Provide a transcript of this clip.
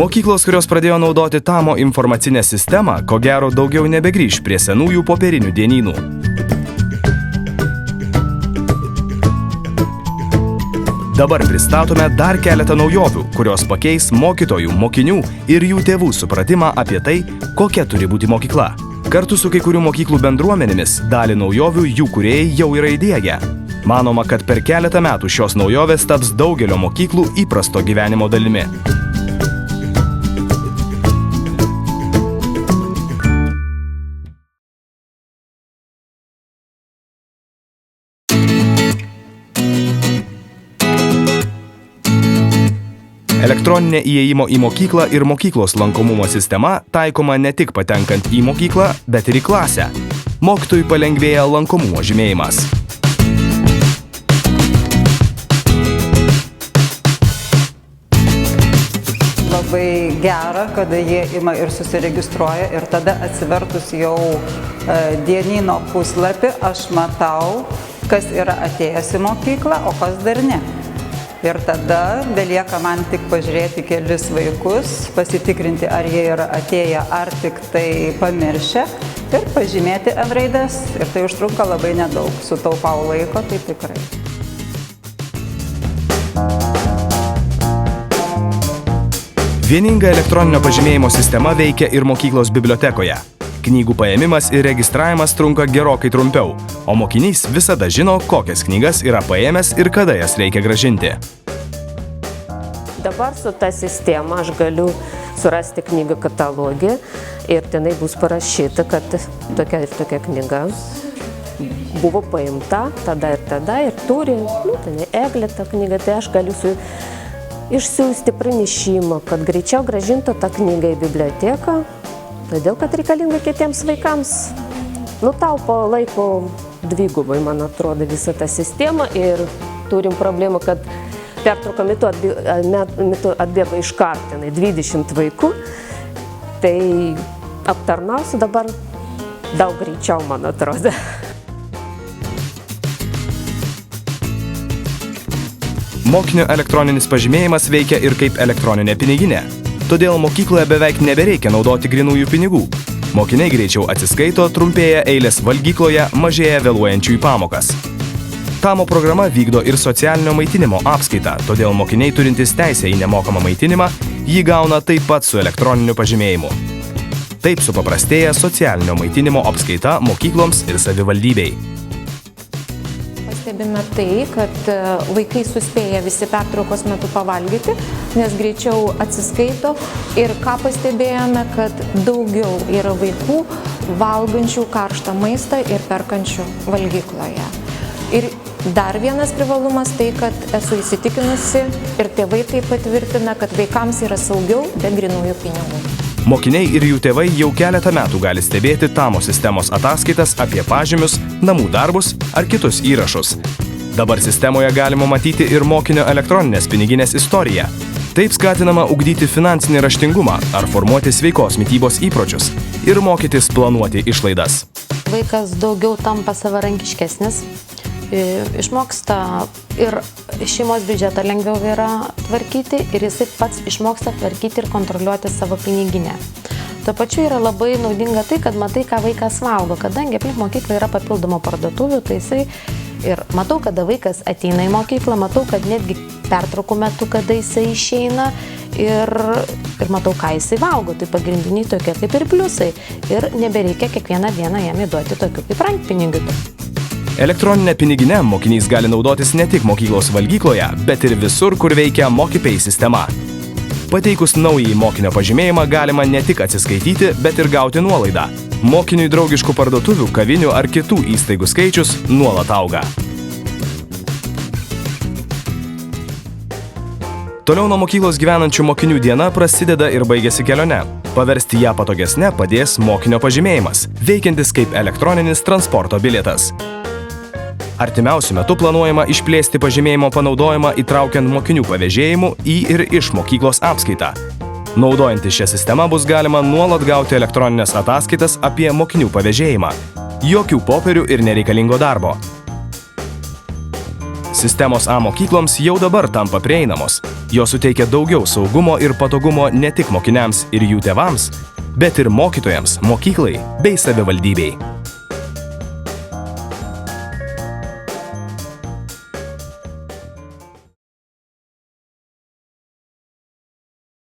Mokyklos, kurios pradėjo naudoti Tamo informacinę sistemą, ko gero daugiau nebegrįš prie senųjų popierinių dienynų. Dabar pristatome dar keletą naujovių, kurios pakeis mokytojų, mokinių ir jų tėvų supratimą apie tai, kokia turi būti mokykla. Kartu su kai kurių mokyklų bendruomenėmis dalį naujovių jų kūrėjai jau yra įdiegę. Manoma, kad per keletą metų šios naujovės taps daugelio mokyklų įprasto gyvenimo dalimi. Elektroninė įėjimo į mokyklą ir mokyklos lankomumo sistema taikoma ne tik patenkant į mokyklą, bet ir į klasę. Mokytojui palengvėja lankomumo žymėjimas. Labai gera, kada jie ima ir susiregistruoja ir tada atsivertus jau dienyno puslapį, aš matau, kas yra atėjęs į mokyklą, o kas dar ne. Ir tada belieka man tik pažiūrėti kelis vaikus, pasitikrinti, ar jie yra atėję, ar tik tai pamiršę ir pažymėti ant raidės. Ir tai užtrunka labai nedaug. Sutaupau laiko, tai tikrai. Vieninga elektroninio pažymėjimo sistema veikia ir mokyklos bibliotekoje. Knygų paėmimas ir registravimas trunka gerokai trumpiau, o mokinys visada žino, kokias knygas yra paėmęs ir kada jas reikia grąžinti. Dabar su ta sistema aš galiu surasti knygą katalogį ir tenai bus parašyta, kad tokia ir tokia knyga buvo paimta tada ir turi, tenai Eglė ta knyga, tai aš galiu išsiųsti pranešimą, kad greičiau grąžintų tą knygą į biblioteką. Todėl, kad reikalinga kitiems vaikams. Taupo laiko dvigubai, man atrodo, visą tą sistemą ir turim problemą, kad pertrauko metu atbėga iš karto 20 vaikų. Tai aptarnausiu dabar daug greičiau, man atrodo. Mokinio elektroninis pažymėjimas veikia ir kaip elektroninė piniginė. Todėl mokykloje beveik nebereikia naudoti grynųjų pinigų. Mokiniai greičiau atsiskaito, trumpėja eilės valgykloje, mažėja vėluojančių į pamokas. Tamo programa vykdo ir socialinio maitinimo apskaitą, todėl mokiniai turintys teisę į nemokamą maitinimą jį gauna taip pat su elektroniniu pažymėjimu. Taip supaprastėja socialinio maitinimo apskaita mokykloms ir savivaldybei. Stebime tai, kad vaikai suspėja visi pertraukos metu pavalgyti, nes greičiau atsiskaito ir ką pastebėjome, kad daugiau yra vaikų valgančių karštą maistą ir perkančių valgykloje. Ir dar vienas privalumas tai, kad esu įsitikinusi ir tėvai tai patvirtina, kad vaikams yra saugiau be grynųjų pinigų. Mokiniai ir jų tėvai jau keletą metų gali stebėti Tamo sistemos ataskaitas apie pažymius, namų darbus ar kitus įrašus. Dabar sistemoje galima matyti ir mokinio elektroninės piniginės istoriją. Taip skatinama ugdyti finansinį raštingumą ar formuoti sveikos mitybos įpročius ir mokytis planuoti išlaidas. Vaikas daugiau tampa savarankiškesnis, išmoksta ir šeimos biudžetą lengviau yra tvarkyti ir jisai pats išmoksta tvarkyti ir kontroliuoti savo piniginę. Tuo pačiu yra labai naudinga tai, kad matai, ką vaikas valgo, kadangi aplink mokyklą yra papildomų parduotuvių, tai jisai ir matau, kada vaikas ateina į mokyklą, matau, kad netgi pertraukų metu, kada jisai išeina ir matau, ką jisai valgo, tai pagrindiniai tokie kaip ir pliusai ir nebereikia kiekvieną dieną jam įduoti tokių kaip rankpinigių. Elektroninę piniginę mokinys gali naudotis ne tik mokyklos valgykloje, bet ir visur, kur veikia MokyPay sistema. Pateikus naująjį mokinio pažymėjimą galima ne tik atsiskaityti, bet ir gauti nuolaidą. Mokiniui draugiškų parduotuvių, kavinių ar kitų įstaigų skaičius nuolat auga. Toliau nuo mokyklos gyvenančių mokinių diena prasideda ir baigiasi kelione. Paversti ją patogesnę padės mokinio pažymėjimas, veikiantis kaip elektroninis transporto bilietas. Artimiausiu metu planuojama išplėsti pažymėjimo panaudojimą įtraukiant mokinių pavėžėjimų į ir iš mokyklos apskaitą. Naudojantis šią sistemą bus galima nuolat gauti elektroninės ataskaitas apie mokinių pavėžėjimą. Jokių popierių ir nereikalingo darbo. Sistemos A mokykloms jau dabar tampa prieinamos. Jos suteikia daugiau saugumo ir patogumo ne tik mokiniams ir jų tėvams, bet ir mokytojams, mokyklai bei savivaldybei.